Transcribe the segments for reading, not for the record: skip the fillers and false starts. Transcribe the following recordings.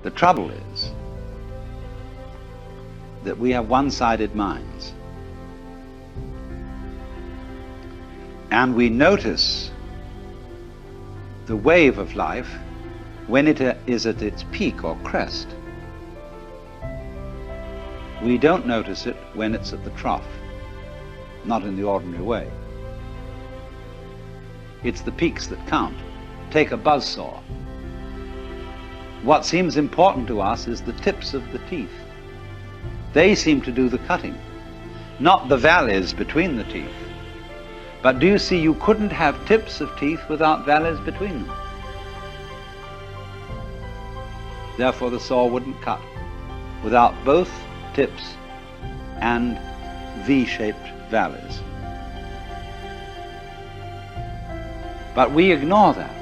The trouble is that we have one-sided minds. And we notice the wave of life when it is at its peak or crest. We don't notice it when it's at the trough, not in the ordinary way. It's the peaks that count. Take a buzzsaw. What seems important to us is the tips of the teeth. They seem to do the cutting, not the valleys between the teeth. But do you see, you couldn't have tips of teeth without valleys between them. Therefore the saw wouldn't cut without both tips and V-shaped valleys. But we ignore that.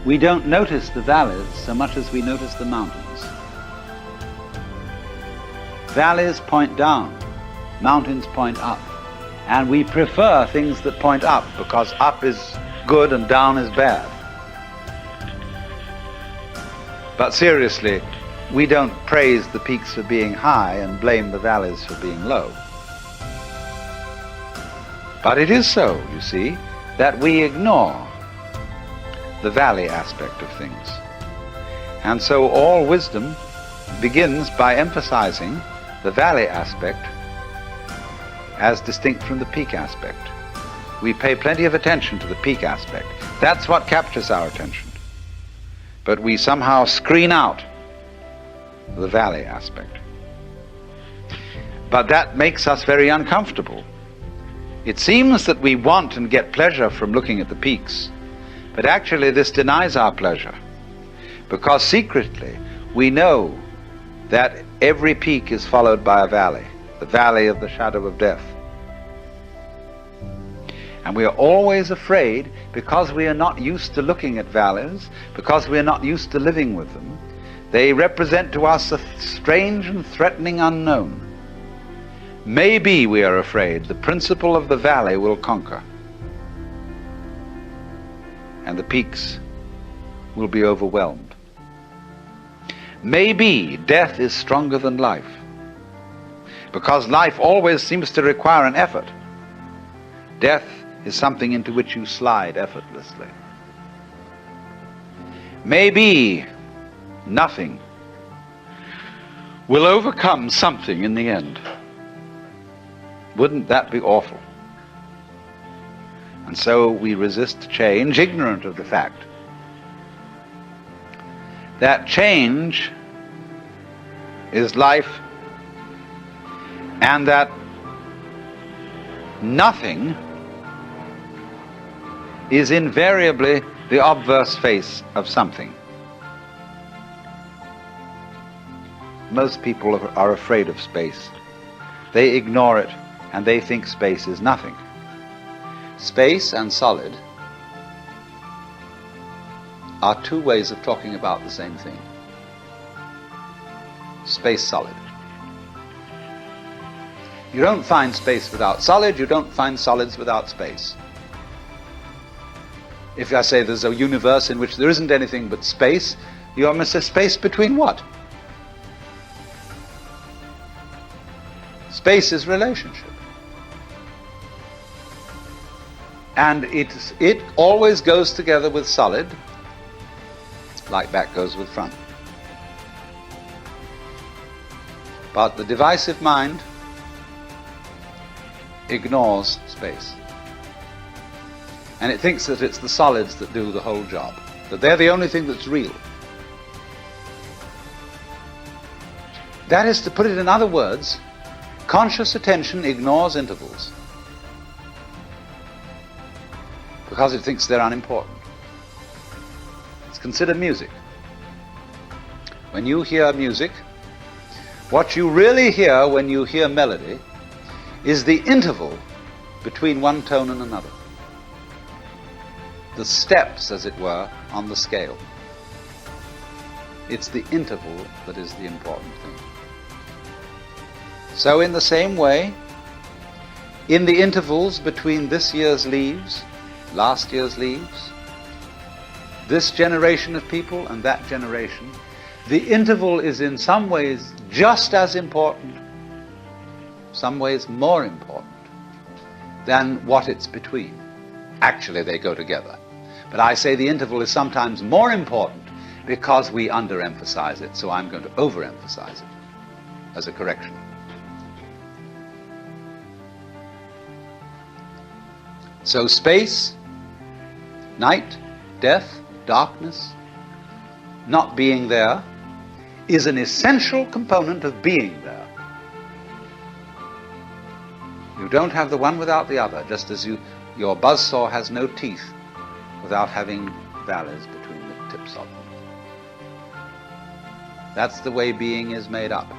We don't notice the valleys so much as we notice the mountains. Valleys point down, mountains point up. And we prefer things that point up because up is good and down is bad. But seriously, we don't praise the peaks for being high and blame the valleys for being low. But it is so, you see, that we ignore the valley aspect of things. And so all wisdom begins by emphasizing the valley aspect as distinct from the peak aspect. We pay plenty of attention to the peak aspect. That's what captures our attention. But we somehow screen out the valley aspect. But that makes us very uncomfortable. It seems that we want and get pleasure from looking at the peaks, but actually this denies our pleasure, because secretly we know that every peak is followed by a valley, the valley of the shadow of death. And we are always afraid, because we are not used to looking at valleys, because we are not used to living with them. They represent to us a strange and threatening unknown. Maybe we are afraid the principle of the valley will conquer, and the peaks will be overwhelmed. Maybe death is stronger than life, because life always seems to require an effort. Death is something into which you slide effortlessly. Maybe nothing will overcome something in the end. Wouldn't that be awful? And so we resist change, ignorant of the fact that change is life, and that nothing is invariably the obverse face of something. Most people are afraid of space. They ignore it, and they think space is nothing. Space and solid are two ways of talking about the same thing. Space, solid. You don't find space without solid, you don't find solids without space. If I say there's a universe in which there isn't anything but space, you must say space between what? Space is relationship. And it always goes together with solid, like back goes with front. But the divisive mind ignores space. And it thinks that it's the solids that do the whole job, that they're the only thing that's real. That is, to put it in other words, conscious attention ignores intervals because it thinks they're unimportant. Let's consider music. When you hear music, what you really hear when you hear melody is the interval between one tone and another. The steps, as it were, on the scale. It's the interval that is the important thing. So in the same way, in the intervals between this year's leaves, last year's leaves, this generation of people and that generation, The interval is in some ways just as important, some ways more important, than what it's between. Actually, they go together. But I say the interval is sometimes more important because we underemphasize it, so I'm going to overemphasize it as a correction. So space, night, death, darkness, not being there, is an essential component of being there. You don't have the one without the other, just as your buzzsaw has no teeth without having valleys between the tips of them. That's the way being is made up.